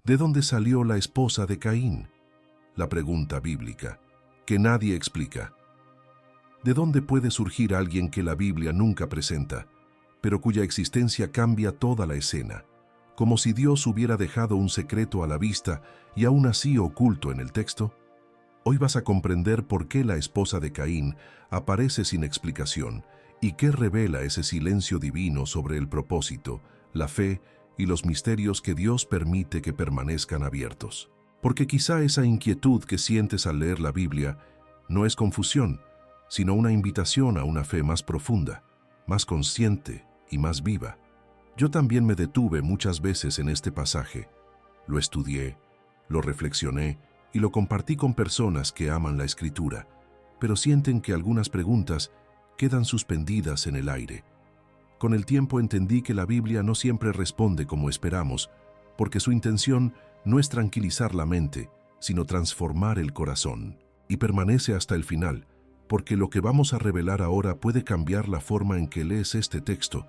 ¿De dónde salió la esposa de Caín? La pregunta bíblica, que nadie explica. ¿De dónde puede surgir alguien que la Biblia nunca presenta, pero cuya existencia cambia toda la escena, como si Dios hubiera dejado un secreto a la vista y aún así oculto en el texto? Hoy vas a comprender por qué la esposa de Caín aparece sin explicación y qué revela ese silencio divino sobre el propósito, la fe y los misterios que Dios permite que permanezcan abiertos. Porque quizá esa inquietud que sientes al leer la Biblia no es confusión, sino una invitación a una fe más profunda, más consciente y más viva. Yo también me detuve muchas veces en este pasaje. Lo estudié, lo reflexioné y lo compartí con personas que aman la Escritura, pero sienten que algunas preguntas quedan suspendidas en el aire. Con el tiempo entendí que la Biblia no siempre responde como esperamos, porque su intención no es tranquilizar la mente, sino transformar el corazón. Y permanece hasta el final, porque lo que vamos a revelar ahora puede cambiar la forma en que lees este texto,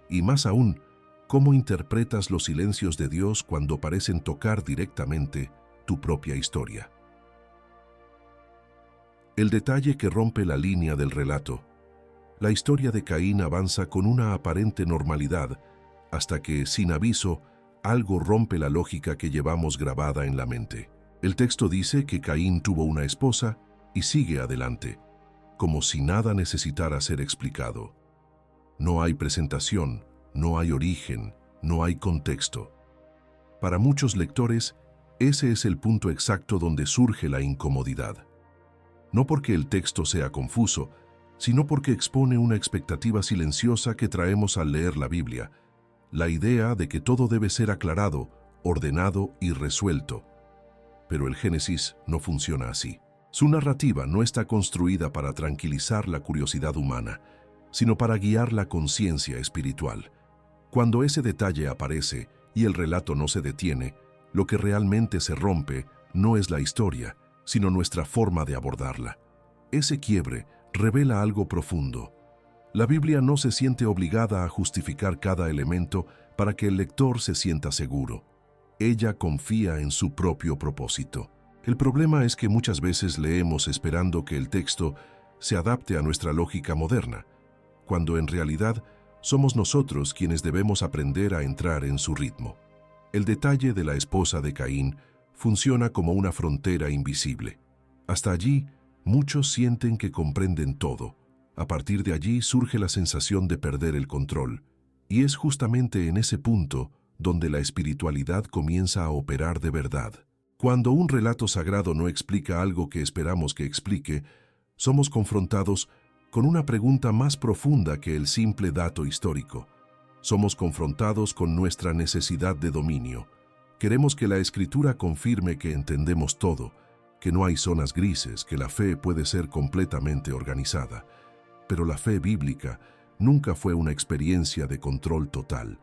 y más aún, cómo interpretas los silencios de Dios cuando parecen tocar directamente tu propia historia. El detalle que rompe la línea del relato. La historia de Caín avanza con una aparente normalidad hasta que, sin aviso, algo rompe la lógica que llevamos grabada en la mente. El texto dice que Caín tuvo una esposa y sigue adelante, como si nada necesitara ser explicado. No hay presentación, no hay origen, no hay contexto. Para muchos lectores, ese es el punto exacto donde surge la incomodidad. No porque el texto sea confuso, sino porque expone una expectativa silenciosa que traemos al leer la Biblia, la idea de que todo debe ser aclarado, ordenado y resuelto. Pero el Génesis no funciona así. Su narrativa no está construida para tranquilizar la curiosidad humana, sino para guiar la conciencia espiritual. Cuando ese detalle aparece y el relato no se detiene, lo que realmente se rompe no es la historia, sino nuestra forma de abordarla. Ese quiebre revela algo profundo. La Biblia no se siente obligada a justificar cada elemento para que el lector se sienta seguro. Ella confía en su propio propósito. El problema es que muchas veces leemos esperando que el texto se adapte a nuestra lógica moderna, cuando en realidad somos nosotros quienes debemos aprender a entrar en su ritmo. El detalle de la esposa de Caín funciona como una frontera invisible. Hasta allí, muchos sienten que comprenden todo. A partir de allí surge la sensación de perder el control, y es justamente en ese punto donde la espiritualidad comienza a operar de verdad. Cuando un relato sagrado no explica algo que esperamos que explique, somos confrontados con una pregunta más profunda que el simple dato histórico. Somos confrontados con nuestra necesidad de dominio. Queremos que la Escritura confirme que entendemos todo, que no hay zonas grises, que la fe puede ser completamente organizada. Pero la fe bíblica nunca fue una experiencia de control total.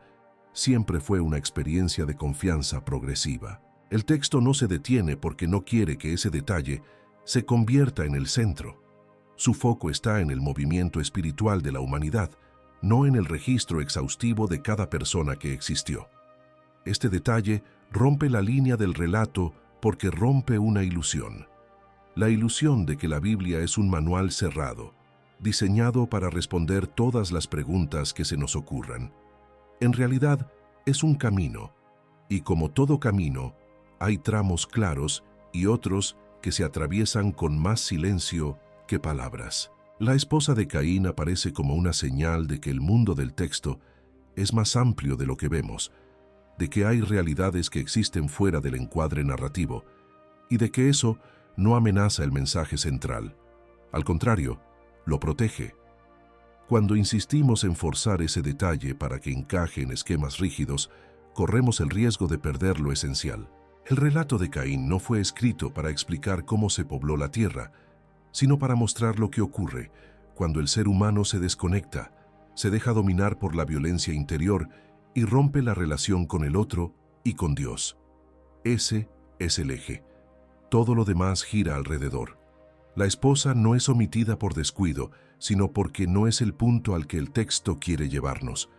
Siempre fue una experiencia de confianza progresiva. El texto no se detiene porque no quiere que ese detalle se convierta en el centro. Su foco está en el movimiento espiritual de la humanidad, no en el registro exhaustivo de cada persona que existió. Este detalle rompe la línea del relato porque rompe una ilusión. La ilusión de que la Biblia es un manual cerrado, diseñado para responder todas las preguntas que se nos ocurran. En realidad, es un camino, y como todo camino, hay tramos claros y otros que se atraviesan con más silencio que palabras. La esposa de Caín aparece como una señal de que el mundo del texto es más amplio de lo que vemos, de que hay realidades que existen fuera del encuadre narrativo, y de que eso no amenaza el mensaje central. Al contrario, lo protege. Cuando insistimos en forzar ese detalle para que encaje en esquemas rígidos, corremos el riesgo de perder lo esencial. El relato de Caín no fue escrito para explicar cómo se pobló la tierra, sino para mostrar lo que ocurre cuando el ser humano se desconecta, se deja dominar por la violencia interior y rompe la relación con el otro y con Dios. Ese es el eje. Todo lo demás gira alrededor. La esposa no es omitida por descuido, sino porque no es el punto al que el texto quiere llevarnos.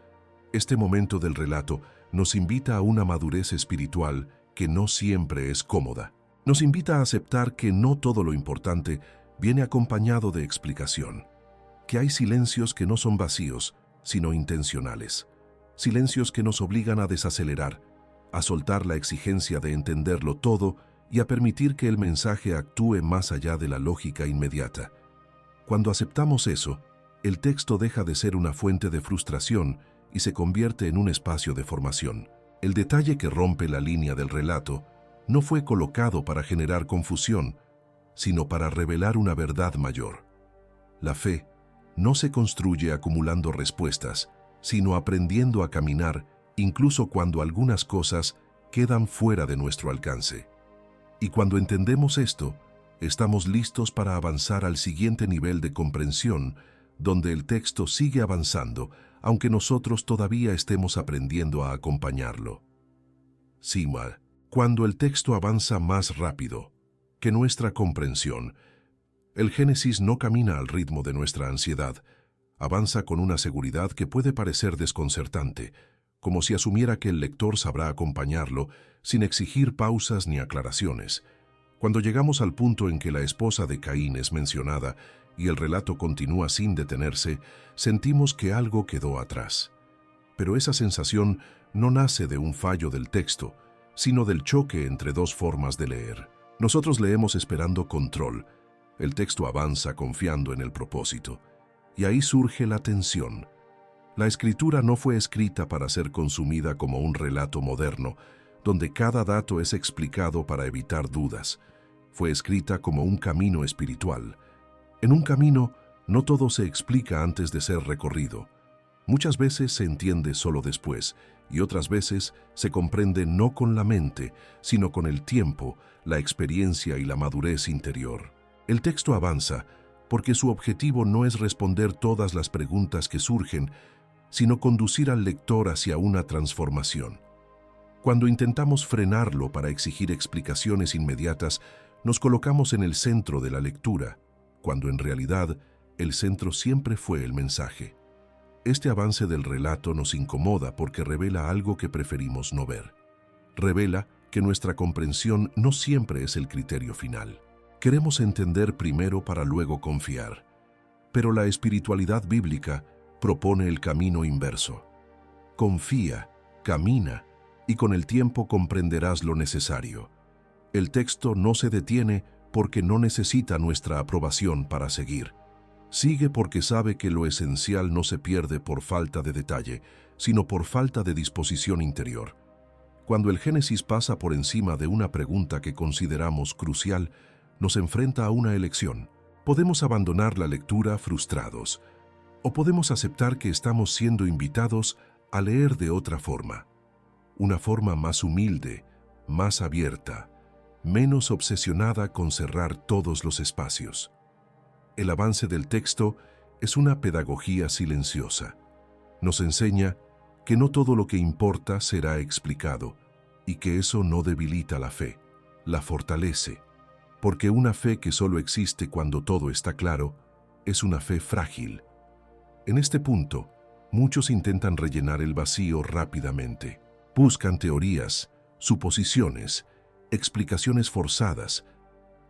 Este momento del relato nos invita a una madurez espiritual que no siempre es cómoda. Nos invita a aceptar que no todo lo importante viene acompañado de explicación, que hay silencios que no son vacíos, sino intencionales, silencios que nos obligan a desacelerar, a soltar la exigencia de entenderlo todo y a permitir que el mensaje actúe más allá de la lógica inmediata. Cuando aceptamos eso, el texto deja de ser una fuente de frustración y se convierte en un espacio de formación. El detalle que rompe la línea del relato no fue colocado para generar confusión, sino para revelar una verdad mayor. La fe no se construye acumulando respuestas, sino aprendiendo a caminar incluso cuando algunas cosas quedan fuera de nuestro alcance. Y cuando entendemos esto, estamos listos para avanzar al siguiente nivel de comprensión, donde el texto sigue avanzando, aunque nosotros todavía estemos aprendiendo a acompañarlo. Sima, cuando el texto avanza más rápido que nuestra comprensión, el Génesis no camina al ritmo de nuestra ansiedad, avanza con una seguridad que puede parecer desconcertante, como si asumiera que el lector sabrá acompañarlo sin exigir pausas ni aclaraciones. Cuando llegamos al punto en que la esposa de Caín es mencionada y el relato continúa sin detenerse, sentimos que algo quedó atrás. Pero esa sensación no nace de un fallo del texto, sino del choque entre dos formas de leer. Nosotros leemos esperando control, el texto avanza confiando en el propósito, y ahí surge la tensión. La escritura no fue escrita para ser consumida como un relato moderno, donde cada dato es explicado para evitar dudas. Fue escrita como un camino espiritual. En un camino, no todo se explica antes de ser recorrido. Muchas veces se entiende solo después, y otras veces se comprende no con la mente, sino con el tiempo, la experiencia y la madurez interior. El texto avanza porque su objetivo no es responder todas las preguntas que surgen, sino conducir al lector hacia una transformación. Cuando intentamos frenarlo para exigir explicaciones inmediatas, nos colocamos en el centro de la lectura, cuando en realidad el centro siempre fue el mensaje. Este avance del relato nos incomoda porque revela algo que preferimos no ver. Revela que nuestra comprensión no siempre es el criterio final. Queremos entender primero para luego confiar. Pero la espiritualidad bíblica propone el camino inverso. Confía, camina, y con el tiempo comprenderás lo necesario. El texto no se detiene porque no necesita nuestra aprobación para seguir. Sigue porque sabe que lo esencial no se pierde por falta de detalle, sino por falta de disposición interior. Cuando el Génesis pasa por encima de una pregunta que consideramos crucial, nos enfrenta a una elección. Podemos abandonar la lectura frustrados, o podemos aceptar que estamos siendo invitados a leer de otra forma. Una forma más humilde, más abierta, menos obsesionada con cerrar todos los espacios. El avance del texto es una pedagogía silenciosa. Nos enseña que no todo lo que importa será explicado y que eso no debilita la fe, la fortalece, porque una fe que solo existe cuando todo está claro es una fe frágil. En este punto, muchos intentan rellenar el vacío rápidamente. Buscan teorías, suposiciones, explicaciones forzadas,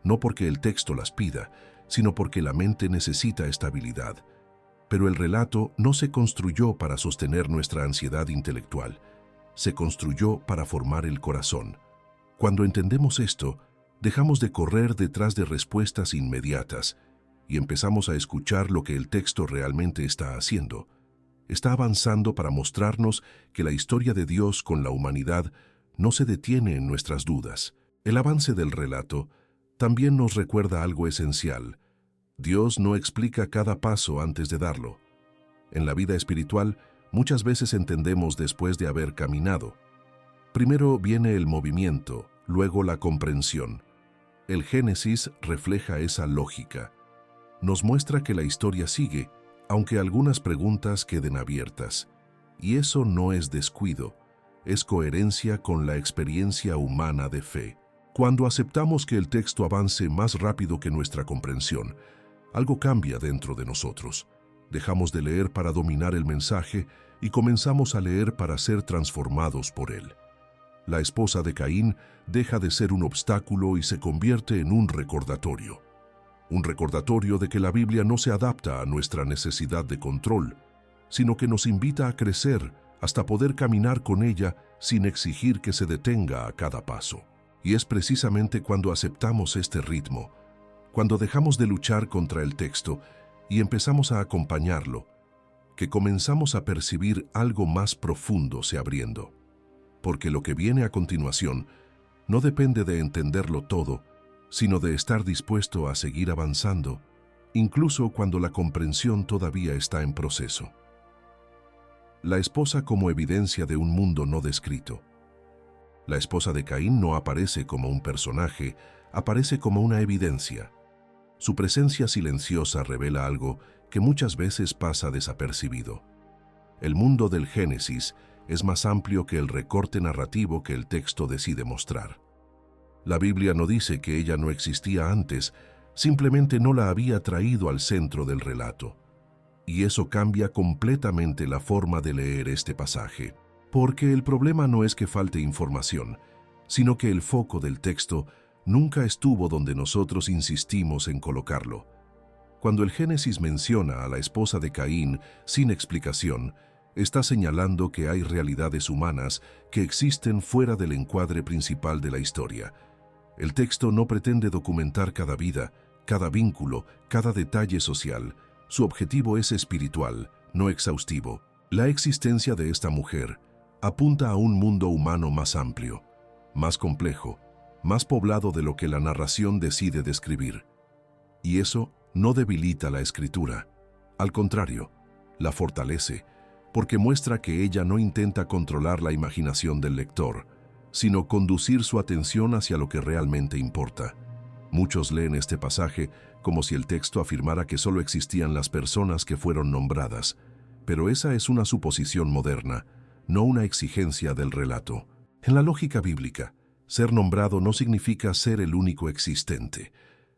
no porque el texto las pida, sino porque la mente necesita estabilidad. Pero el relato no se construyó para sostener nuestra ansiedad intelectual, se construyó para formar el corazón. Cuando entendemos esto, dejamos de correr detrás de respuestas inmediatas y empezamos a escuchar lo que el texto realmente está haciendo. Está avanzando para mostrarnos que la historia de Dios con la humanidad no se detiene en nuestras dudas. El avance del relato también nos recuerda algo esencial. Dios no explica cada paso antes de darlo. En la vida espiritual, muchas veces entendemos después de haber caminado. Primero viene el movimiento, luego la comprensión. El Génesis refleja esa lógica. Nos muestra que la historia sigue, aunque algunas preguntas queden abiertas. Y eso no es descuido, es coherencia con la experiencia humana de fe. Cuando aceptamos que el texto avance más rápido que nuestra comprensión, algo cambia dentro de nosotros. Dejamos de leer para dominar el mensaje y comenzamos a leer para ser transformados por él. La esposa de Caín deja de ser un obstáculo y se convierte en un recordatorio. Un recordatorio de que la Biblia no se adapta a nuestra necesidad de control, sino que nos invita a crecer hasta poder caminar con ella sin exigir que se detenga a cada paso. Y es precisamente cuando aceptamos este ritmo, cuando dejamos de luchar contra el texto y empezamos a acompañarlo, que comenzamos a percibir algo más profundo se abriendo. Porque lo que viene a continuación no depende de entenderlo todo, sino de estar dispuesto a seguir avanzando, incluso cuando la comprensión todavía está en proceso. La esposa como evidencia de un mundo no descrito. La esposa de Caín no aparece como un personaje, aparece como una evidencia. Su presencia silenciosa revela algo que muchas veces pasa desapercibido. El mundo del Génesis es más amplio que el recorte narrativo que el texto decide mostrar. La Biblia no dice que ella no existía antes, simplemente no la había traído al centro del relato. Y eso cambia completamente la forma de leer este pasaje. Porque el problema no es que falte información, sino que el foco del texto nunca estuvo donde nosotros insistimos en colocarlo. Cuando el Génesis menciona a la esposa de Caín sin explicación, está señalando que hay realidades humanas que existen fuera del encuadre principal de la historia. El texto no pretende documentar cada vida, cada vínculo, cada detalle social. Su objetivo es espiritual, no exhaustivo. La existencia de esta mujer apunta a un mundo humano más amplio, más complejo, más poblado de lo que la narración decide describir. Y eso no debilita la escritura. Al contrario, la fortalece, porque muestra que ella no intenta controlar la imaginación del lector, sino conducir su atención hacia lo que realmente importa. Muchos leen este pasaje como si el texto afirmara que solo existían las personas que fueron nombradas, pero esa es una suposición moderna, no una exigencia del relato. En la lógica bíblica, ser nombrado no significa ser el único existente,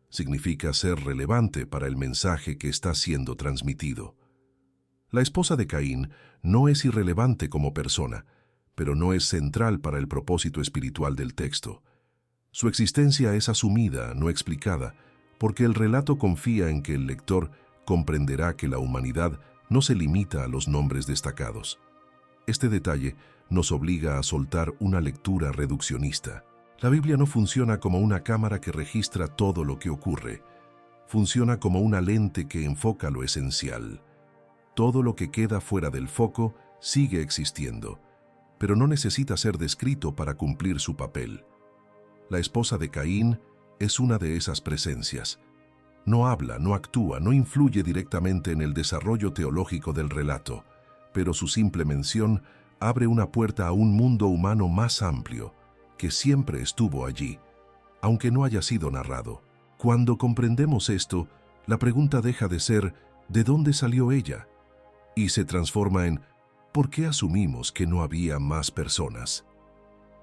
significa ser relevante para el mensaje que está siendo transmitido. La esposa de Caín no es irrelevante como persona, pero no es central para el propósito espiritual del texto. Su existencia es asumida, no explicada, porque el relato confía en que el lector comprenderá que la humanidad no se limita a los nombres destacados. Este detalle nos obliga a soltar una lectura reduccionista. La Biblia no funciona como una cámara que registra todo lo que ocurre. Funciona como una lente que enfoca lo esencial. Todo lo que queda fuera del foco sigue existiendo, pero no necesita ser descrito para cumplir su papel. La esposa de Caín es una de esas presencias. No habla, no actúa, no influye directamente en el desarrollo teológico del relato, pero su simple mención abre una puerta a un mundo humano más amplio, que siempre estuvo allí, aunque no haya sido narrado. Cuando comprendemos esto, la pregunta deja de ser ¿de dónde salió ella? Y se transforma en ¿por qué asumimos que no había más personas?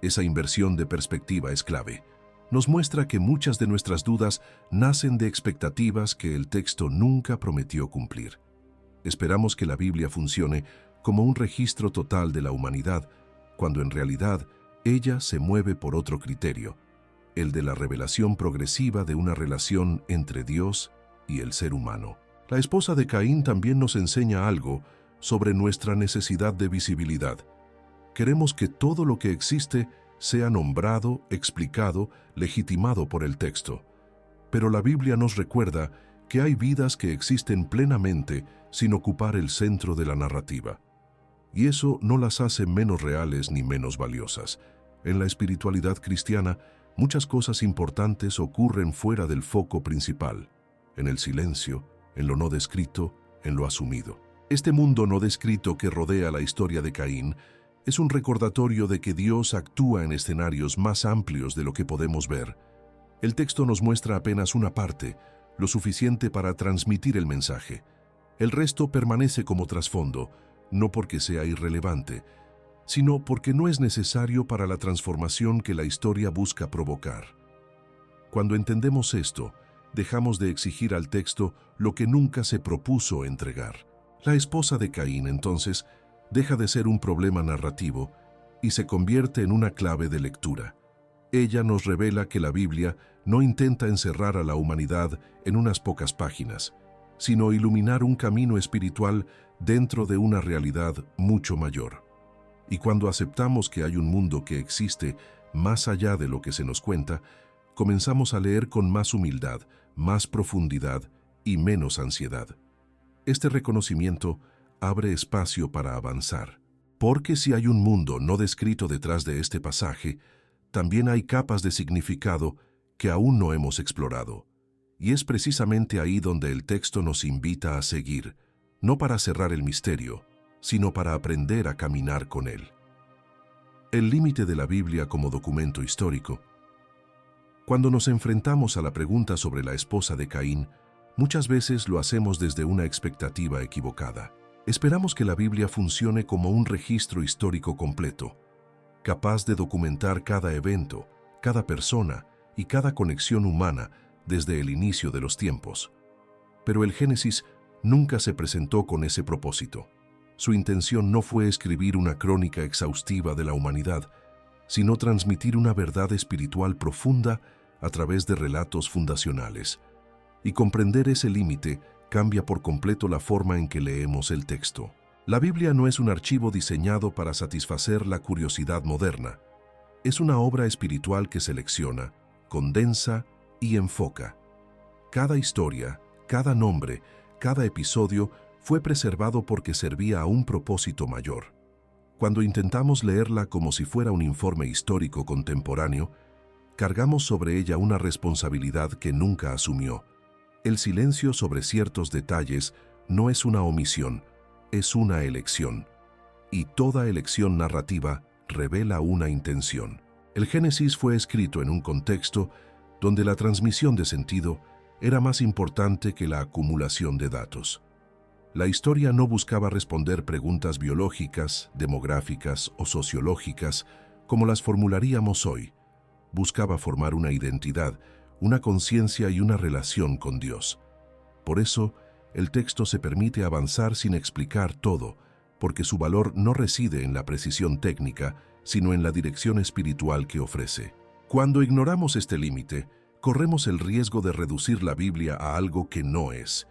Esa inversión de perspectiva es clave. Nos muestra que muchas de nuestras dudas nacen de expectativas que el texto nunca prometió cumplir. Esperamos que la Biblia funcione como un registro total de la humanidad, cuando en realidad ella se mueve por otro criterio, el de la revelación progresiva de una relación entre Dios y el ser humano. La esposa de Caín también nos enseña algo sobre nuestra necesidad de visibilidad. Queremos que todo lo que existe sea nombrado, explicado, legitimado por el texto. Pero la Biblia nos recuerda que hay vidas que existen plenamente sin ocupar el centro de la narrativa. Y eso no las hace menos reales ni menos valiosas. En la espiritualidad cristiana, muchas cosas importantes ocurren fuera del foco principal, en el silencio, en lo no descrito, en lo asumido. Este mundo no descrito que rodea la historia de Caín es un recordatorio de que Dios actúa en escenarios más amplios de lo que podemos ver. El texto nos muestra apenas una parte, lo suficiente para transmitir el mensaje. El resto permanece como trasfondo, no porque sea irrelevante, sino porque no es necesario para la transformación que la historia busca provocar. Cuando entendemos esto, dejamos de exigir al texto lo que nunca se propuso entregar. La esposa de Caín, entonces, deja de ser un problema narrativo y se convierte en una clave de lectura. Ella nos revela que la Biblia no intenta encerrar a la humanidad en unas pocas páginas, sino iluminar un camino espiritual dentro de una realidad mucho mayor. Y cuando aceptamos que hay un mundo que existe más allá de lo que se nos cuenta, comenzamos a leer con más humildad, más profundidad y menos ansiedad. Este reconocimiento abre espacio para avanzar. Porque si hay un mundo no descrito detrás de este pasaje, también hay capas de significado que aún no hemos explorado. Y es precisamente ahí donde el texto nos invita a seguir, no para cerrar el misterio, sino para aprender a caminar con él. El límite de la Biblia como documento histórico. Cuando nos enfrentamos a la pregunta sobre la esposa de Caín, muchas veces lo hacemos desde una expectativa equivocada. Esperamos que la Biblia funcione como un registro histórico completo, capaz de documentar cada evento, cada persona y cada conexión humana desde el inicio de los tiempos. Pero el Génesis nunca se presentó con ese propósito. Su intención no fue escribir una crónica exhaustiva de la humanidad, sino transmitir una verdad espiritual profunda a través de relatos fundacionales. Y comprender ese límite cambia por completo la forma en que leemos el texto. La Biblia no es un archivo diseñado para satisfacer la curiosidad moderna. Es una obra espiritual que selecciona, condensa y enfoca. Cada historia, cada nombre, cada episodio fue preservado porque servía a un propósito mayor. Cuando intentamos leerla como si fuera un informe histórico contemporáneo, cargamos sobre ella una responsabilidad que nunca asumió. El silencio sobre ciertos detalles no es una omisión, es una elección. Y toda elección narrativa revela una intención. El Génesis fue escrito en un contexto donde la transmisión de sentido era más importante que la acumulación de datos. La historia no buscaba responder preguntas biológicas, demográficas o sociológicas como las formularíamos hoy. Buscaba formar una identidad, una conciencia y una relación con Dios. Por eso, el texto se permite avanzar sin explicar todo, porque su valor no reside en la precisión técnica, sino en la dirección espiritual que ofrece. Cuando ignoramos este límite, corremos el riesgo de reducir la Biblia a algo que no es.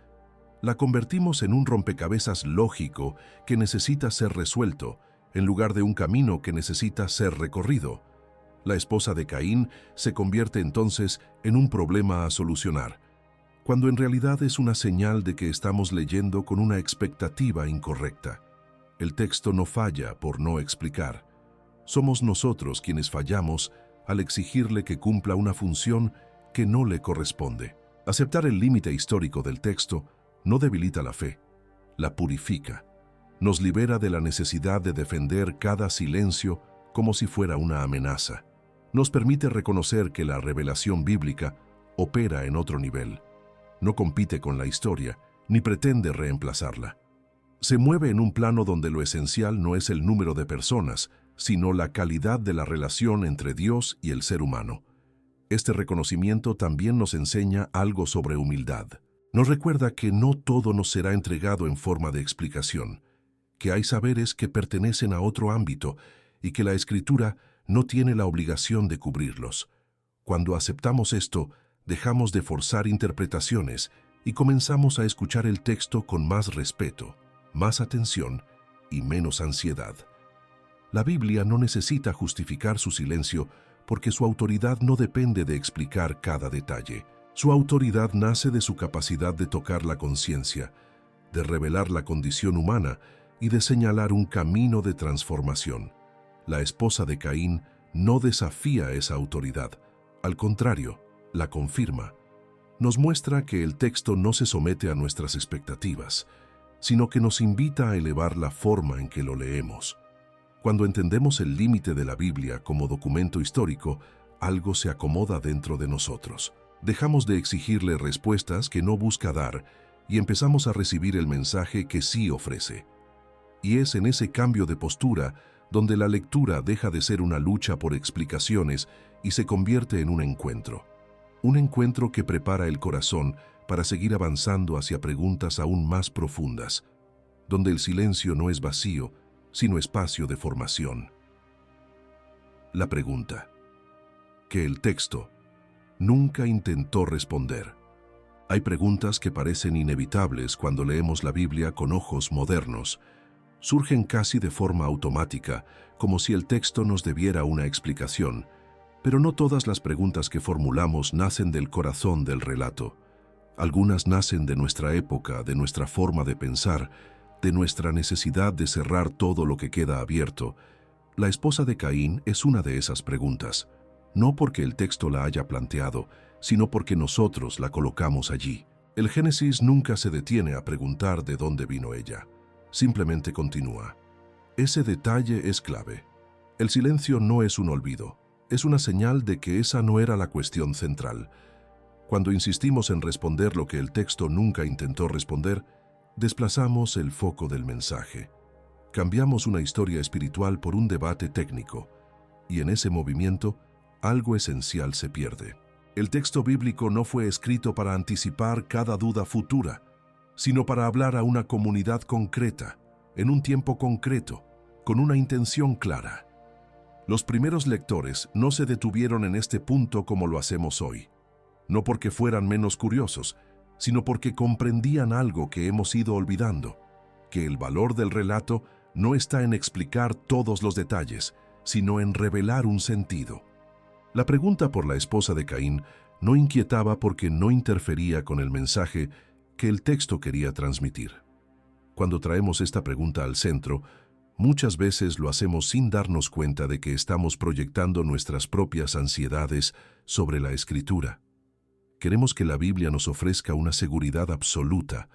La convertimos en un rompecabezas lógico que necesita ser resuelto, en lugar de un camino que necesita ser recorrido. La esposa de Caín se convierte entonces en un problema a solucionar, cuando en realidad es una señal de que estamos leyendo con una expectativa incorrecta. El texto no falla por no explicar. Somos nosotros quienes fallamos al exigirle que cumpla una función que no le corresponde. Aceptar el límite histórico del texto no debilita la fe, la purifica. Nos libera de la necesidad de defender cada silencio como si fuera una amenaza. Nos permite reconocer que la revelación bíblica opera en otro nivel. No compite con la historia, ni pretende reemplazarla. Se mueve en un plano donde lo esencial no es el número de personas, sino la calidad de la relación entre Dios y el ser humano. Este reconocimiento también nos enseña algo sobre humildad. Nos recuerda que no todo nos será entregado en forma de explicación, que hay saberes que pertenecen a otro ámbito y que la Escritura no tiene la obligación de cubrirlos. Cuando aceptamos esto, dejamos de forzar interpretaciones y comenzamos a escuchar el texto con más respeto, más atención y menos ansiedad. La Biblia no necesita justificar su silencio porque su autoridad no depende de explicar cada detalle. Su autoridad nace de su capacidad de tocar la conciencia, de revelar la condición humana y de señalar un camino de transformación. La esposa de Caín no desafía esa autoridad, al contrario, la confirma. Nos muestra que el texto no se somete a nuestras expectativas, sino que nos invita a elevar la forma en que lo leemos. Cuando entendemos el límite de la Biblia como documento histórico, algo se acomoda dentro de nosotros. Dejamos de exigirle respuestas que no busca dar y empezamos a recibir el mensaje que sí ofrece. Y es en ese cambio de postura donde la lectura deja de ser una lucha por explicaciones y se convierte en un encuentro. Un encuentro que prepara el corazón para seguir avanzando hacia preguntas aún más profundas, donde el silencio no es vacío, sino espacio de formación. la pregunta, que el texto nunca intentó responder. Hay preguntas que parecen inevitables cuando leemos la Biblia con ojos modernos. Surgen casi de forma automática, como si el texto nos debiera una explicación. Pero no todas las preguntas que formulamos nacen del corazón del relato. Algunas nacen de nuestra época, de nuestra forma de pensar, de nuestra necesidad de cerrar todo lo que queda abierto. La esposa de Caín es una de esas preguntas, no porque el texto la haya planteado, sino porque nosotros la colocamos allí. El Génesis nunca se detiene a preguntar de dónde vino ella. Simplemente continúa. Ese detalle es clave. El silencio no es un olvido, es una señal de que esa no era la cuestión central. Cuando insistimos en responder lo que el texto nunca intentó responder, desplazamos el foco del mensaje. Cambiamos una historia espiritual por un debate técnico, y en ese movimiento, algo esencial se pierde. El texto bíblico no fue escrito para anticipar cada duda futura, sino para hablar a una comunidad concreta, en un tiempo concreto, con una intención clara. Los primeros lectores no se detuvieron en este punto como lo hacemos hoy, no porque fueran menos curiosos, sino porque comprendían algo que hemos ido olvidando, que el valor del relato no está en explicar todos los detalles, sino en revelar un sentido. La pregunta por la esposa de Caín no inquietaba porque no interfería con el mensaje que el texto quería transmitir. Cuando traemos esta pregunta al centro, muchas veces lo hacemos sin darnos cuenta de que estamos proyectando nuestras propias ansiedades sobre la Escritura. Queremos que la Biblia nos ofrezca una seguridad absoluta,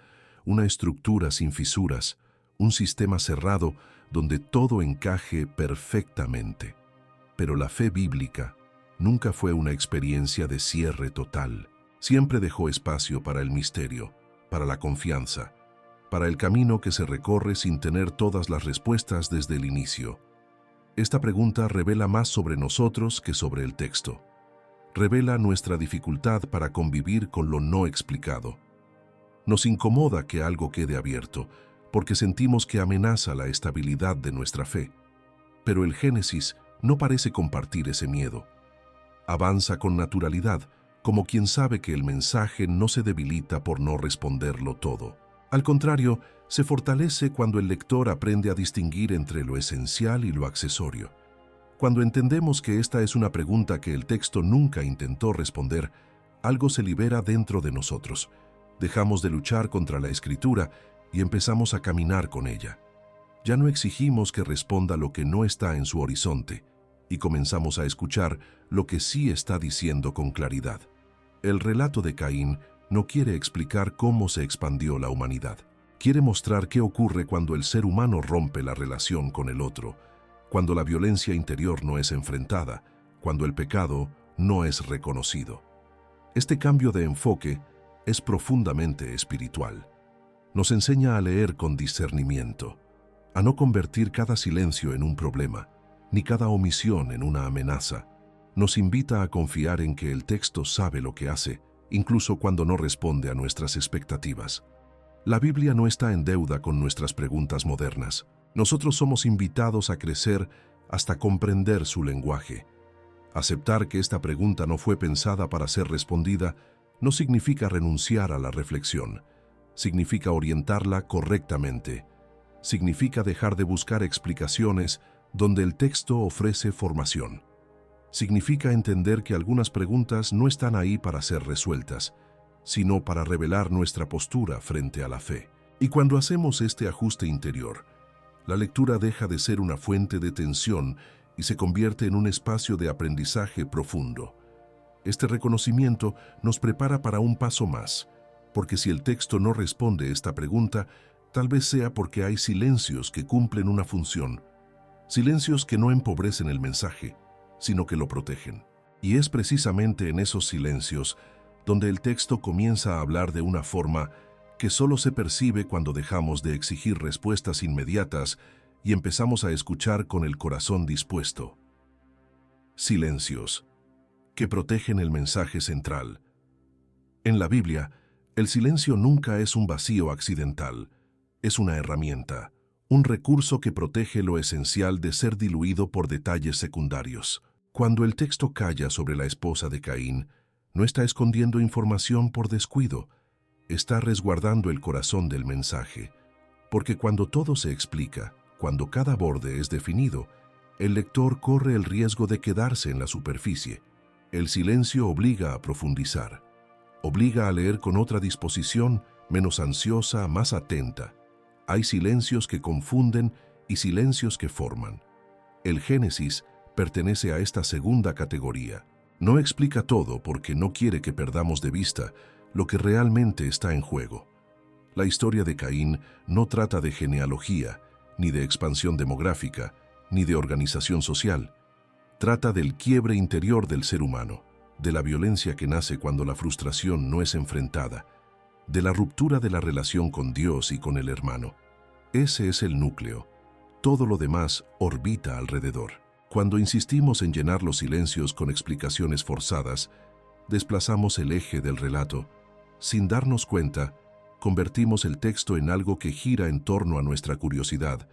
una estructura sin fisuras, un sistema cerrado donde todo encaje perfectamente. Pero la fe bíblica nunca fue una experiencia de cierre total. Siempre dejó espacio para el misterio, para la confianza, para el camino que se recorre sin tener todas las respuestas desde el inicio. Esta pregunta revela más sobre nosotros que sobre el texto. Revela nuestra dificultad para convivir con lo no explicado. Nos incomoda que algo quede abierto, porque sentimos que amenaza la estabilidad de nuestra fe. Pero el Génesis no parece compartir ese miedo. Avanza con naturalidad, como quien sabe que el mensaje no se debilita por no responderlo todo. Al contrario, se fortalece cuando el lector aprende a distinguir entre lo esencial y lo accesorio. Cuando entendemos que esta es una pregunta que el texto nunca intentó responder, algo se libera dentro de nosotros. Dejamos de luchar contra la Escritura y empezamos a caminar con ella. Ya no exigimos que responda lo que no está en su horizonte, y comenzamos a escuchar lo que sí está diciendo con claridad. El relato de Caín no quiere explicar cómo se expandió la humanidad. Quiere mostrar qué ocurre cuando el ser humano rompe la relación con el otro, cuando la violencia interior no es enfrentada, cuando el pecado no es reconocido. Este cambio de enfoque es profundamente espiritual. Nos enseña a leer con discernimiento, a no convertir cada silencio en un problema, ni cada omisión en una amenaza. Nos invita a confiar en que el texto sabe lo que hace, incluso cuando no responde a nuestras expectativas. La Biblia no está en deuda con nuestras preguntas modernas. Nosotros somos invitados a crecer hasta comprender su lenguaje. Aceptar que esta pregunta no fue pensada para ser respondida no significa renunciar a la reflexión. Significa orientarla correctamente. Significa dejar de buscar explicaciones donde el texto ofrece formación. Significa entender que algunas preguntas no están ahí para ser resueltas, sino para revelar nuestra postura frente a la fe. Y cuando hacemos este ajuste interior, la lectura deja de ser una fuente de tensión y se convierte en un espacio de aprendizaje profundo. Este reconocimiento nos prepara para un paso más, porque si el texto no responde esta pregunta, tal vez sea porque hay silencios que cumplen una función, silencios que no empobrecen el mensaje, sino que lo protegen. Y es precisamente en esos silencios donde el texto comienza a hablar de una forma que solo se percibe cuando dejamos de exigir respuestas inmediatas y empezamos a escuchar con el corazón dispuesto. Silencios que protegen el mensaje central. En la Biblia, el silencio nunca es un vacío accidental, es una herramienta, un recurso que protege lo esencial de ser diluido por detalles secundarios. Cuando el texto calla sobre la esposa de Caín, no está escondiendo información por descuido, está resguardando el corazón del mensaje, porque cuando todo se explica, cuando cada borde es definido, el lector corre el riesgo de quedarse en la superficie. El silencio obliga a profundizar, obliga a leer con otra disposición, menos ansiosa, más atenta. Hay silencios que confunden y silencios que forman. El Génesis pertenece a esta segunda categoría. No explica todo porque no quiere que perdamos de vista lo que realmente está en juego. La historia de Caín no trata de genealogía, ni de expansión demográfica, ni de organización social. Trata del quiebre interior del ser humano, de la violencia que nace cuando la frustración no es enfrentada, de la ruptura de la relación con Dios y con el hermano. Ese es el núcleo. Todo lo demás orbita alrededor. Cuando insistimos en llenar los silencios con explicaciones forzadas, desplazamos el eje del relato. Sin darnos cuenta, convertimos el texto en algo que gira en torno a nuestra curiosidad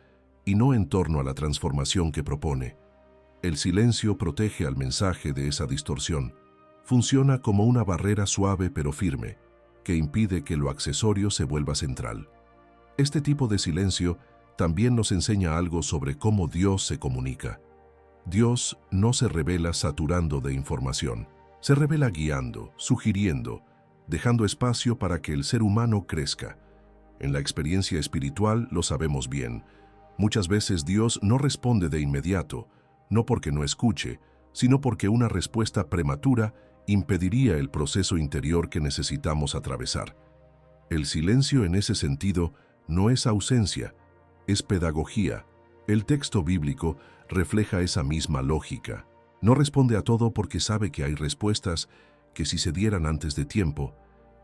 y no en torno a la transformación que propone. El silencio protege al mensaje de esa distorsión. Funciona como una barrera suave pero firme, que impide que lo accesorio se vuelva central. Este tipo de silencio también nos enseña algo sobre cómo Dios se comunica. Dios no se revela saturando de información, se revela guiando, sugiriendo, dejando espacio para que el ser humano crezca. En la experiencia espiritual lo sabemos bien. Muchas veces Dios no responde de inmediato, no porque no escuche, sino porque una respuesta prematura impediría el proceso interior que necesitamos atravesar. El silencio en ese sentido no es ausencia, es pedagogía. El texto bíblico refleja esa misma lógica. No responde a todo porque sabe que hay respuestas que, si se dieran antes de tiempo,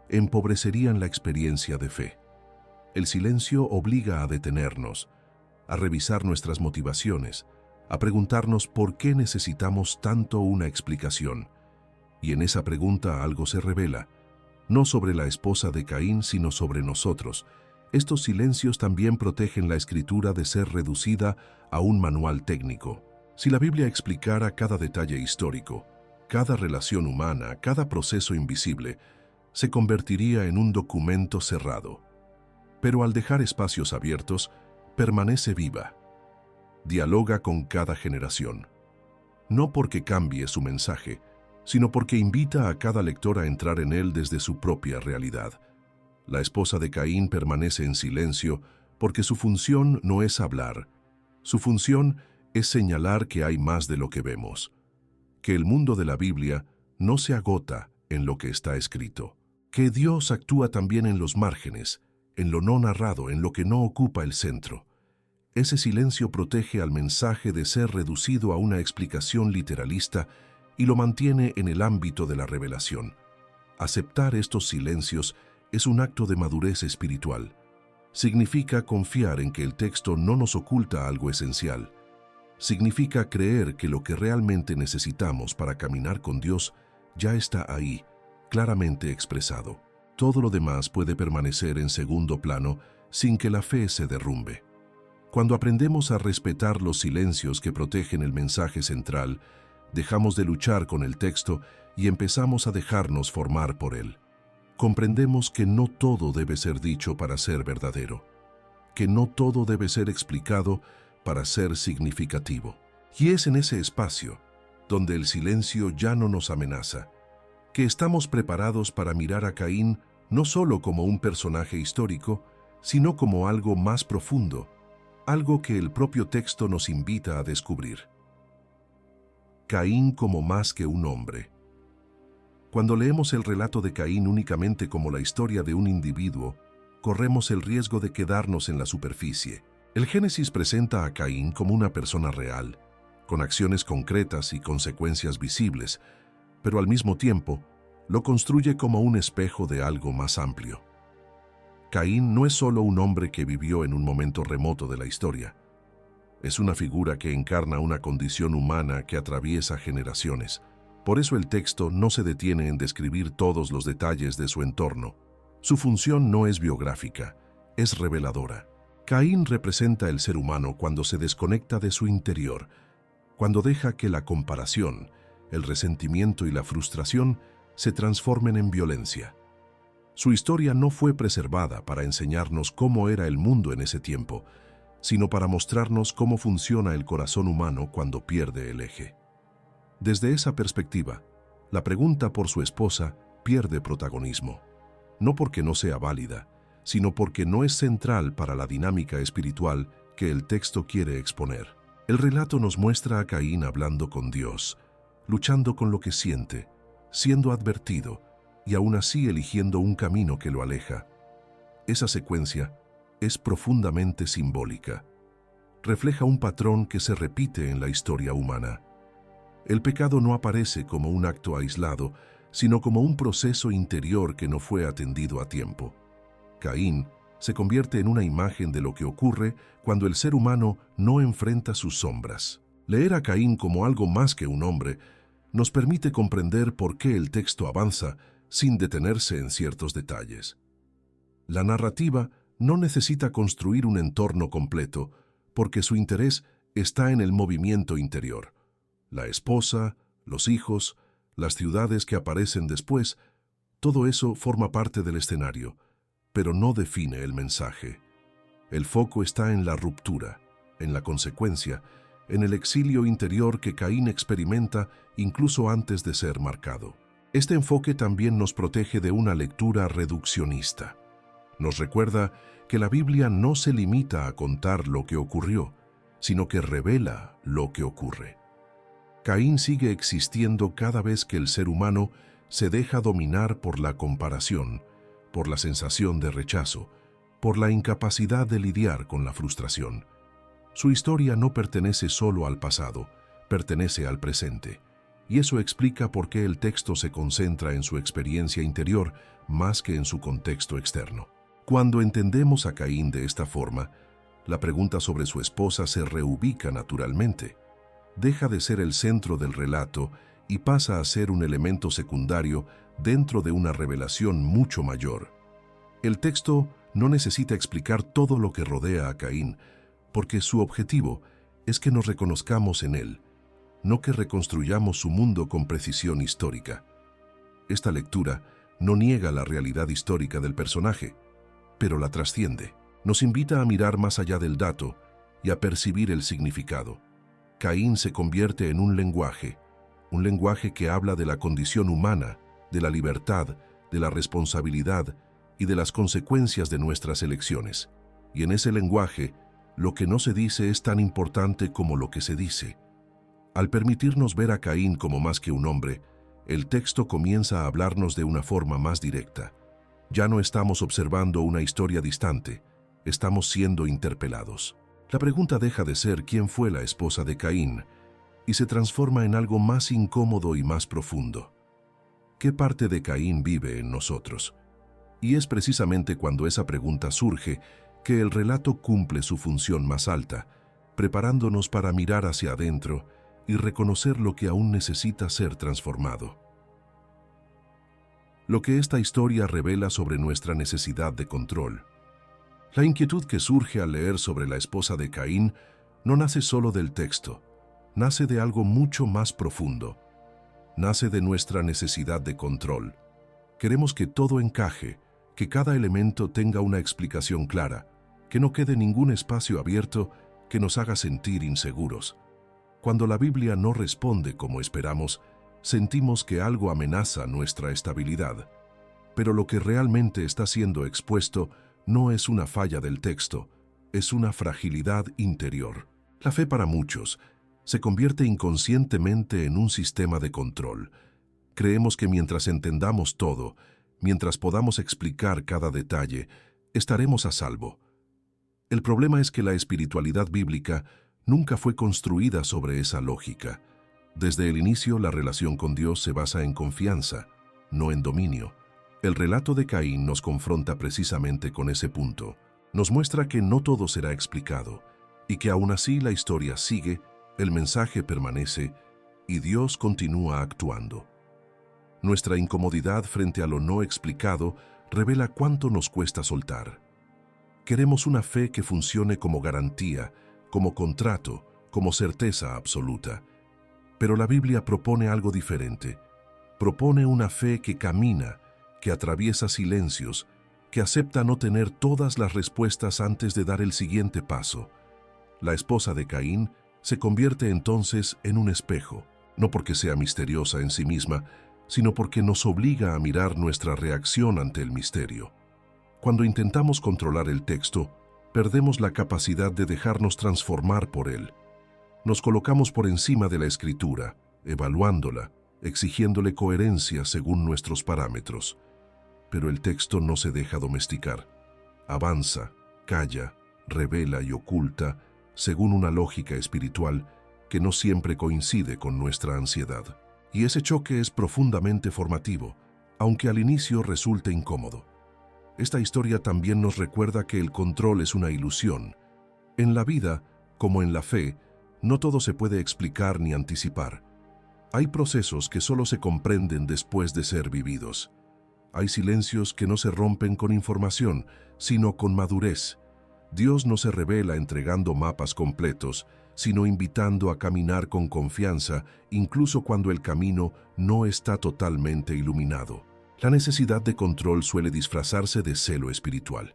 empobrecerían la experiencia de fe. El silencio obliga a detenernos, a revisar nuestras motivaciones, a preguntarnos por qué necesitamos tanto una explicación. Y en esa pregunta algo se revela, no sobre la esposa de Caín, sino sobre nosotros. Estos silencios también protegen la escritura de ser reducida a un manual técnico. Si la Biblia explicara cada detalle histórico, cada relación humana, cada proceso invisible, se convertiría en un documento cerrado. Pero al dejar espacios abiertos, permanece viva. Dialoga con cada generación. No porque cambie su mensaje, sino porque invita a cada lector a entrar en él desde su propia realidad. La esposa de Caín permanece en silencio porque su función no es hablar. Su función es señalar que hay más de lo que vemos, que el mundo de la Biblia no se agota en lo que está escrito, que Dios actúa también en los márgenes, en lo no narrado, en lo que no ocupa el centro. Ese silencio protege al mensaje de ser reducido a una explicación literalista y lo mantiene en el ámbito de la revelación. Aceptar estos silencios es un acto de madurez espiritual. Significa confiar en que el texto no nos oculta algo esencial. Significa creer que lo que realmente necesitamos para caminar con Dios ya está ahí, claramente expresado. Todo lo demás puede permanecer en segundo plano sin que la fe se derrumbe. Cuando aprendemos a respetar los silencios que protegen el mensaje central, dejamos de luchar con el texto y empezamos a dejarnos formar por él. Comprendemos que no todo debe ser dicho para ser verdadero, que no todo debe ser explicado para ser significativo. Y es en ese espacio, donde el silencio ya no nos amenaza, que estamos preparados para mirar a Caín no solo como un personaje histórico, sino como algo más profundo, algo que el propio texto nos invita a descubrir. Caín como más que un hombre. Cuando leemos el relato de Caín únicamente como la historia de un individuo, corremos el riesgo de quedarnos en la superficie. El Génesis presenta a Caín como una persona real, con acciones concretas y consecuencias visibles, pero al mismo tiempo lo construye como un espejo de algo más amplio. Caín no es solo un hombre que vivió en un momento remoto de la historia. Es una figura que encarna una condición humana que atraviesa generaciones. Por eso el texto no se detiene en describir todos los detalles de su entorno. Su función no es biográfica, es reveladora. Caín representa el ser humano cuando se desconecta de su interior, cuando deja que la comparación, el resentimiento y la frustración se transformen en violencia. Su historia no fue preservada para enseñarnos cómo era el mundo en ese tiempo, sino para mostrarnos cómo funciona el corazón humano cuando pierde el eje. Desde esa perspectiva, la pregunta por su esposa pierde protagonismo, no porque no sea válida, sino porque no es central para la dinámica espiritual que el texto quiere exponer. El relato nos muestra a Caín hablando con Dios, luchando con lo que siente, siendo advertido y aún así eligiendo un camino que lo aleja. Esa secuencia es profundamente simbólica. Refleja un patrón que se repite en la historia humana. El pecado no aparece como un acto aislado, sino como un proceso interior que no fue atendido a tiempo. Caín se convierte en una imagen de lo que ocurre cuando el ser humano no enfrenta sus sombras. Leer a Caín como algo más que un hombre nos permite comprender por qué el texto avanza sin detenerse en ciertos detalles. La narrativa no necesita construir un entorno completo, porque su interés está en el movimiento interior. La esposa, los hijos, las ciudades que aparecen después, todo eso forma parte del escenario, pero no define el mensaje. El foco está en la ruptura, en la consecuencia, en el exilio interior que Caín experimenta incluso antes de ser marcado. Este enfoque también nos protege de una lectura reduccionista. Nos recuerda que la Biblia no se limita a contar lo que ocurrió, sino que revela lo que ocurre. Caín sigue existiendo cada vez que el ser humano se deja dominar por la comparación, por la sensación de rechazo, por la incapacidad de lidiar con la frustración. Su historia no pertenece solo al pasado, pertenece al presente, y eso explica por qué el texto se concentra en su experiencia interior más que en su contexto externo. Cuando entendemos a Caín de esta forma, la pregunta sobre su esposa se reubica naturalmente. Deja de ser el centro del relato y pasa a ser un elemento secundario dentro de una revelación mucho mayor. El texto no necesita explicar todo lo que rodea a Caín, porque su objetivo es que nos reconozcamos en él, no que reconstruyamos su mundo con precisión histórica. Esta lectura no niega la realidad histórica del personaje, pero la trasciende. Nos invita a mirar más allá del dato y a percibir el significado. Caín se convierte en un lenguaje que habla de la condición humana, de la libertad, de la responsabilidad y de las consecuencias de nuestras elecciones. Y en ese lenguaje, lo que no se dice es tan importante como lo que se dice. Al permitirnos ver a Caín como más que un hombre, el texto comienza a hablarnos de una forma más directa. Ya no estamos observando una historia distante, estamos siendo interpelados. La pregunta deja de ser quién fue la esposa de Caín y se transforma en algo más incómodo y más profundo. ¿Qué parte de Caín vive en nosotros? Y es precisamente cuando esa pregunta surge que el relato cumple su función más alta, preparándonos para mirar hacia adentro y reconocer lo que aún necesita ser transformado. Lo que esta historia revela sobre nuestra necesidad de control. La inquietud que surge al leer sobre la esposa de Caín no nace solo del texto, nace de algo mucho más profundo. Nace de nuestra necesidad de control. Queremos que todo encaje, que cada elemento tenga una explicación clara, que no quede ningún espacio abierto que nos haga sentir inseguros. Cuando la Biblia no responde como esperamos, sentimos que algo amenaza nuestra estabilidad. Pero lo que realmente está siendo expuesto no es una falla del texto, es una fragilidad interior. La fe para muchos se convierte inconscientemente en un sistema de control. Creemos que mientras entendamos todo, mientras podamos explicar cada detalle, estaremos a salvo. El problema es que la espiritualidad bíblica nunca fue construida sobre esa lógica. Desde el inicio, la relación con Dios se basa en confianza, no en dominio. El relato de Caín nos confronta precisamente con ese punto. Nos muestra que no todo será explicado, y que aún así la historia sigue, el mensaje permanece, y Dios continúa actuando. Nuestra incomodidad frente a lo no explicado revela cuánto nos cuesta soltar. Queremos una fe que funcione como garantía, como contrato, como certeza absoluta. Pero la Biblia propone algo diferente. Propone una fe que camina, que atraviesa silencios, que acepta no tener todas las respuestas antes de dar el siguiente paso. La esposa de Caín se convierte entonces en un espejo, no porque sea misteriosa en sí misma, sino porque nos obliga a mirar nuestra reacción ante el misterio. Cuando intentamos controlar el texto, perdemos la capacidad de dejarnos transformar por él. Nos colocamos por encima de la Escritura, evaluándola, exigiéndole coherencia según nuestros parámetros. Pero el texto no se deja domesticar. Avanza, calla, revela y oculta según una lógica espiritual que no siempre coincide con nuestra ansiedad. Y ese choque es profundamente formativo, aunque al inicio resulte incómodo. Esta historia también nos recuerda que el control es una ilusión. En la vida, como en la fe, no todo se puede explicar ni anticipar. Hay procesos que solo se comprenden después de ser vividos. Hay silencios que no se rompen con información, sino con madurez. Dios no se revela entregando mapas completos, sino invitando a caminar con confianza, incluso cuando el camino no está totalmente iluminado. La necesidad de control suele disfrazarse de celo espiritual.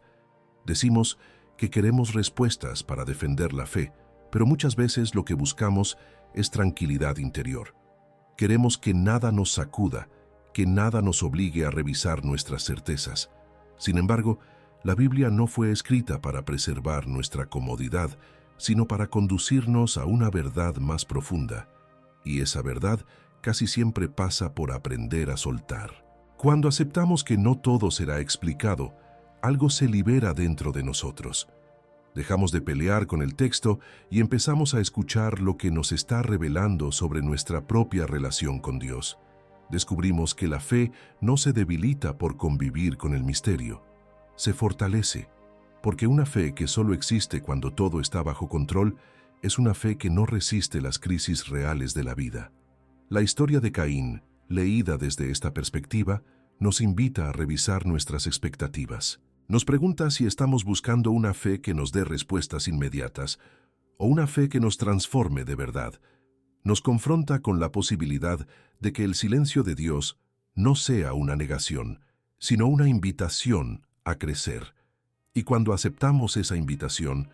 Decimos que queremos respuestas para defender la fe, pero muchas veces lo que buscamos es tranquilidad interior. Queremos que nada nos sacuda, que nada nos obligue a revisar nuestras certezas. Sin embargo, la Biblia no fue escrita para preservar nuestra comodidad, sino para conducirnos a una verdad más profunda. Y esa verdad casi siempre pasa por aprender a soltar. Cuando aceptamos que no todo será explicado, algo se libera dentro de nosotros. Dejamos de pelear con el texto y empezamos a escuchar lo que nos está revelando sobre nuestra propia relación con Dios. Descubrimos que la fe no se debilita por convivir con el misterio. Se fortalece, porque una fe que solo existe cuando todo está bajo control es una fe que no resiste las crisis reales de la vida. La historia de Caín, leída desde esta perspectiva, nos invita a revisar nuestras expectativas. Nos pregunta si estamos buscando una fe que nos dé respuestas inmediatas o una fe que nos transforme de verdad. Nos confronta con la posibilidad de que el silencio de Dios no sea una negación, sino una invitación a crecer. Y cuando aceptamos esa invitación,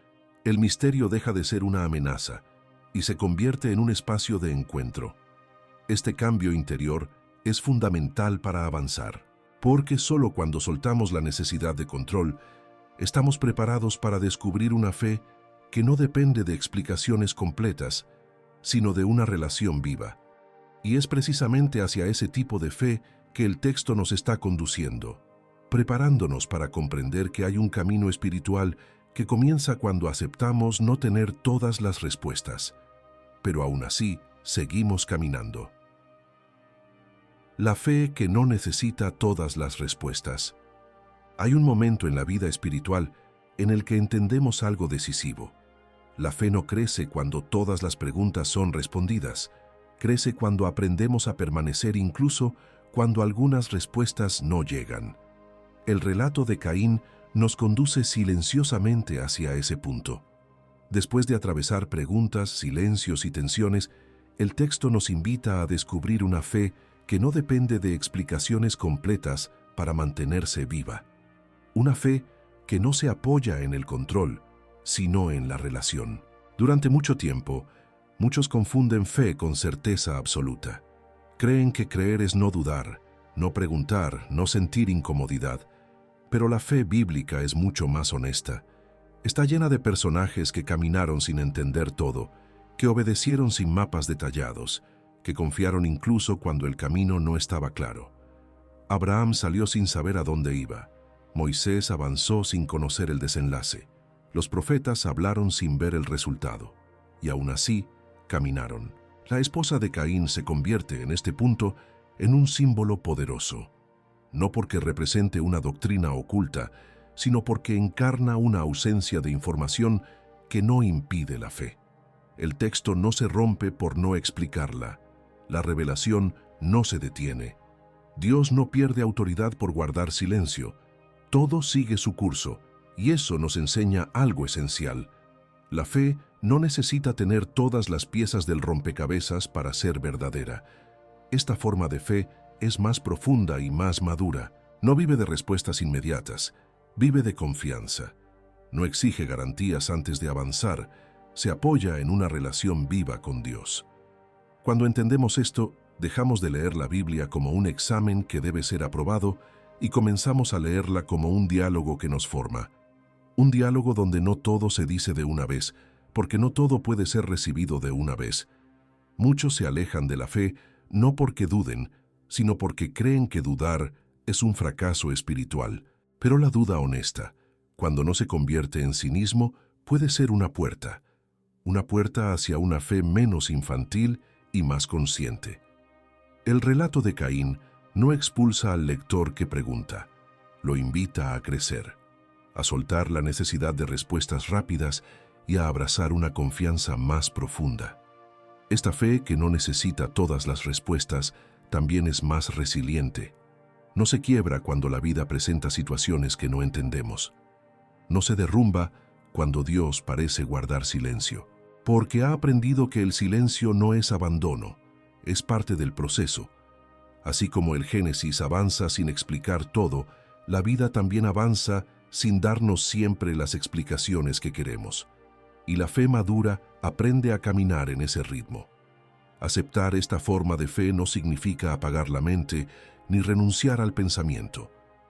el misterio deja de ser una amenaza y se convierte en un espacio de encuentro. Este cambio interior es fundamental para avanzar, porque solo cuando soltamos la necesidad de control, estamos preparados para descubrir una fe que no depende de explicaciones completas, sino de una relación viva. Y es precisamente hacia ese tipo de fe que el texto nos está conduciendo, preparándonos para comprender que hay un camino espiritual que comienza cuando aceptamos no tener todas las respuestas, pero aún así seguimos caminando. La fe que no necesita todas las respuestas. Hay un momento en la vida espiritual en el que entendemos algo decisivo. La fe no crece cuando todas las preguntas son respondidas. Crece cuando aprendemos a permanecer incluso cuando algunas respuestas no llegan. El relato de Caín nos conduce silenciosamente hacia ese punto. Después de atravesar preguntas, silencios y tensiones, el texto nos invita a descubrir una fe que no depende de explicaciones completas para mantenerse viva. Una fe que no se apoya en el control, sino en la relación. Durante mucho tiempo, muchos confunden fe con certeza absoluta. Creen que creer es no dudar, no preguntar, no sentir incomodidad. Pero la fe bíblica es mucho más honesta. Está llena de personajes que caminaron sin entender todo, que obedecieron sin mapas detallados, que confiaron incluso cuando el camino no estaba claro. Abraham salió sin saber a dónde iba. Moisés avanzó sin conocer el desenlace. Los profetas hablaron sin ver el resultado. Y aún así, caminaron. La esposa de Caín se convierte en este punto en un símbolo poderoso. No porque represente una doctrina oculta, sino porque encarna una ausencia de información que no impide la fe. El texto no se rompe por no explicarla. La revelación no se detiene. Dios no pierde autoridad por guardar silencio. Todo sigue su curso, y eso nos enseña algo esencial. La fe no necesita tener todas las piezas del rompecabezas para ser verdadera. Esta forma de fe es más profunda y más madura. No vive de respuestas inmediatas, vive de confianza. No exige garantías antes de avanzar, se apoya en una relación viva con Dios. Cuando entendemos esto, dejamos de leer la Biblia como un examen que debe ser aprobado y comenzamos a leerla como un diálogo que nos forma. Un diálogo donde no todo se dice de una vez, porque no todo puede ser recibido de una vez. Muchos se alejan de la fe no porque duden, sino porque creen que dudar es un fracaso espiritual. Pero la duda honesta, cuando no se convierte en cinismo, puede ser una puerta hacia una fe menos infantil y más consciente. El relato de Caín no expulsa al lector que pregunta, lo invita a crecer, a soltar la necesidad de respuestas rápidas y a abrazar una confianza más profunda. Esta fe, que no necesita todas las respuestas, también es más resiliente. No se quiebra cuando la vida presenta situaciones que no entendemos. No se derrumba cuando Dios parece guardar silencio, porque ha aprendido que el silencio no es abandono, es parte del proceso. Así como el Génesis avanza sin explicar todo, la vida también avanza sin darnos siempre las explicaciones que queremos. Y la fe madura aprende a caminar en ese ritmo. Aceptar esta forma de fe no significa apagar la mente ni renunciar al pensamiento.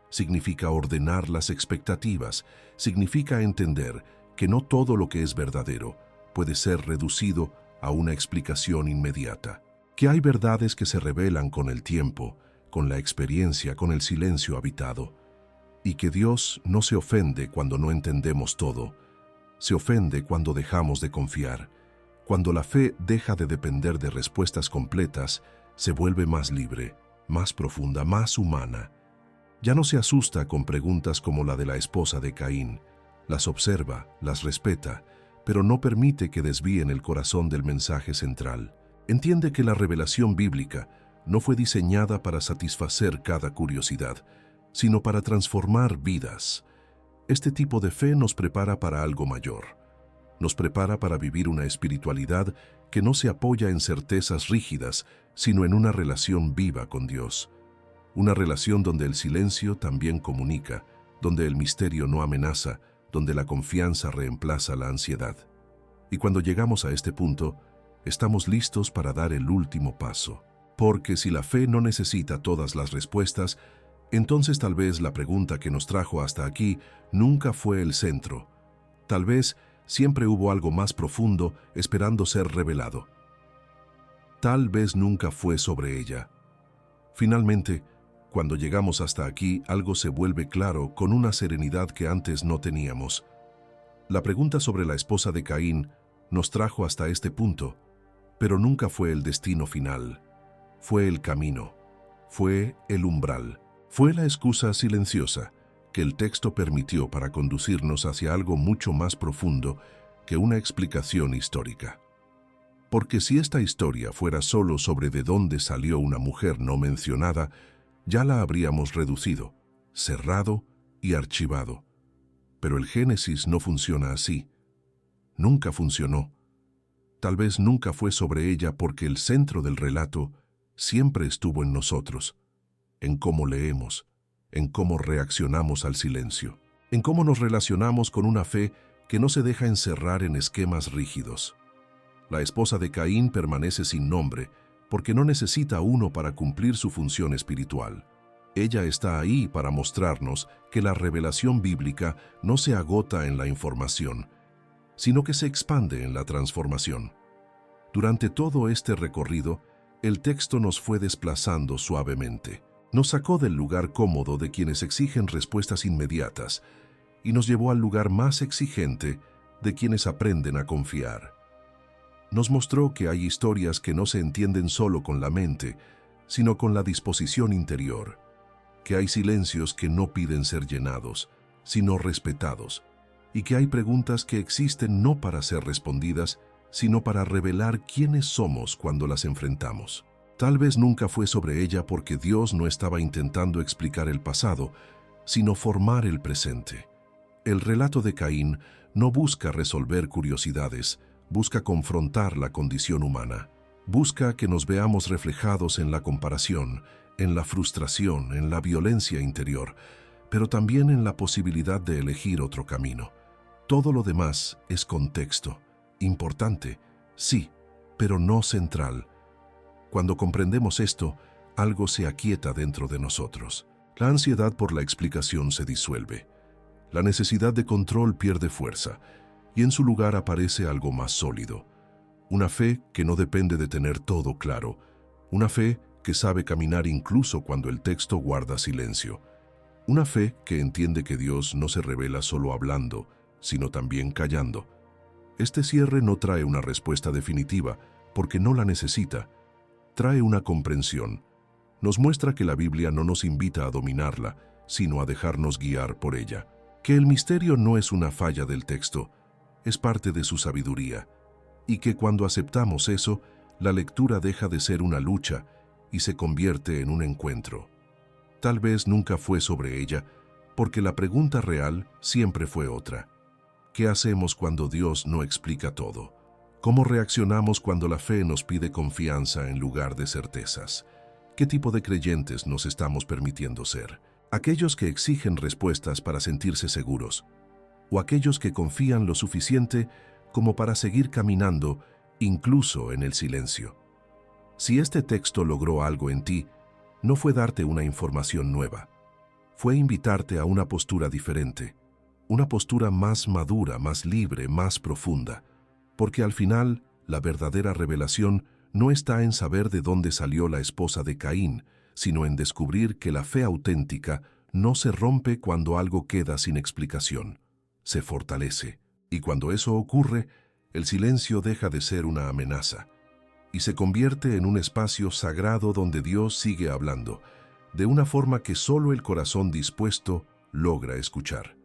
Significa ordenar las expectativas, significa entender que no todo lo que es verdadero puede ser reducido a una explicación inmediata. Que hay verdades que se revelan con el tiempo, con la experiencia, con el silencio habitado. Y que Dios no se ofende cuando no entendemos todo. Se ofende cuando dejamos de confiar. Cuando la fe deja de depender de respuestas completas, se vuelve más libre, más profunda, más humana. Ya no se asusta con preguntas como la de la esposa de Caín. Las observa, las respeta, pero no permite que desvíen el corazón del mensaje central. Entiende que la revelación bíblica no fue diseñada para satisfacer cada curiosidad, sino para transformar vidas. Este tipo de fe nos prepara para algo mayor. Nos prepara para vivir una espiritualidad que no se apoya en certezas rígidas, sino en una relación viva con Dios. Una relación donde el silencio también comunica, donde el misterio no amenaza, donde la confianza reemplaza la ansiedad. Y cuando llegamos a este punto, estamos listos para dar el último paso. Porque si la fe no necesita todas las respuestas, entonces tal vez la pregunta que nos trajo hasta aquí nunca fue el centro. Tal vez siempre hubo algo más profundo esperando ser revelado. Tal vez nunca fue sobre ella. Finalmente, cuando llegamos hasta aquí, algo se vuelve claro con una serenidad que antes no teníamos. La pregunta sobre la esposa de Caín nos trajo hasta este punto, pero nunca fue el destino final. Fue el camino, fue el umbral, fue la excusa silenciosa que el texto permitió para conducirnos hacia algo mucho más profundo que una explicación histórica. Porque si esta historia fuera solo sobre de dónde salió una mujer no mencionada, ya la habríamos reducido, cerrado y archivado. Pero el Génesis no funciona así. Nunca funcionó. Tal vez nunca fue sobre ella porque el centro del relato siempre estuvo en nosotros, en cómo leemos, en cómo reaccionamos al silencio, en cómo nos relacionamos con una fe que no se deja encerrar en esquemas rígidos. La esposa de Caín permanece sin nombre porque no necesita uno para cumplir su función espiritual. Ella está ahí para mostrarnos que la revelación bíblica no se agota en la información, sino que se expande en la transformación. Durante todo este recorrido, el texto nos fue desplazando suavemente. Nos sacó del lugar cómodo de quienes exigen respuestas inmediatas y nos llevó al lugar más exigente de quienes aprenden a confiar. Nos mostró que hay historias que no se entienden solo con la mente, sino con la disposición interior, que hay silencios que no piden ser llenados, sino respetados, y que hay preguntas que existen no para ser respondidas, sino para revelar quiénes somos cuando las enfrentamos. Tal vez nunca fue sobre ella porque Dios no estaba intentando explicar el pasado, sino formar el presente. El relato de Caín no busca resolver curiosidades, busca confrontar la condición humana. Busca que nos veamos reflejados en la comparación, en la frustración, en la violencia interior, pero también en la posibilidad de elegir otro camino. Todo lo demás es contexto, importante, sí, pero no central. Cuando comprendemos esto, algo se aquieta dentro de nosotros. La ansiedad por la explicación se disuelve. La necesidad de control pierde fuerza, y en su lugar aparece algo más sólido. Una fe que no depende de tener todo claro. Una fe que sabe caminar incluso cuando el texto guarda silencio. Una fe que entiende que Dios no se revela solo hablando, sino también callando. Este cierre no trae una respuesta definitiva, porque no la necesita. Trae una comprensión. Nos muestra que la Biblia no nos invita a dominarla, sino a dejarnos guiar por ella. Que el misterio no es una falla del texto, es parte de su sabiduría. Y que cuando aceptamos eso, la lectura deja de ser una lucha y se convierte en un encuentro. Tal vez nunca fue sobre ella, porque la pregunta real siempre fue otra. ¿Qué hacemos cuando Dios no explica todo? ¿Cómo reaccionamos cuando la fe nos pide confianza en lugar de certezas? ¿Qué tipo de creyentes nos estamos permitiendo ser? ¿Aquellos que exigen respuestas para sentirse seguros? ¿O aquellos que confían lo suficiente como para seguir caminando, incluso en el silencio? Si este texto logró algo en ti, no fue darte una información nueva. Fue invitarte a una postura diferente, una postura más madura, más libre, más profunda. Porque al final, la verdadera revelación no está en saber de dónde salió la esposa de Caín, sino en descubrir que la fe auténtica no se rompe cuando algo queda sin explicación. Se fortalece. Y cuando eso ocurre, el silencio deja de ser una amenaza y se convierte en un espacio sagrado donde Dios sigue hablando, de una forma que solo el corazón dispuesto logra escuchar.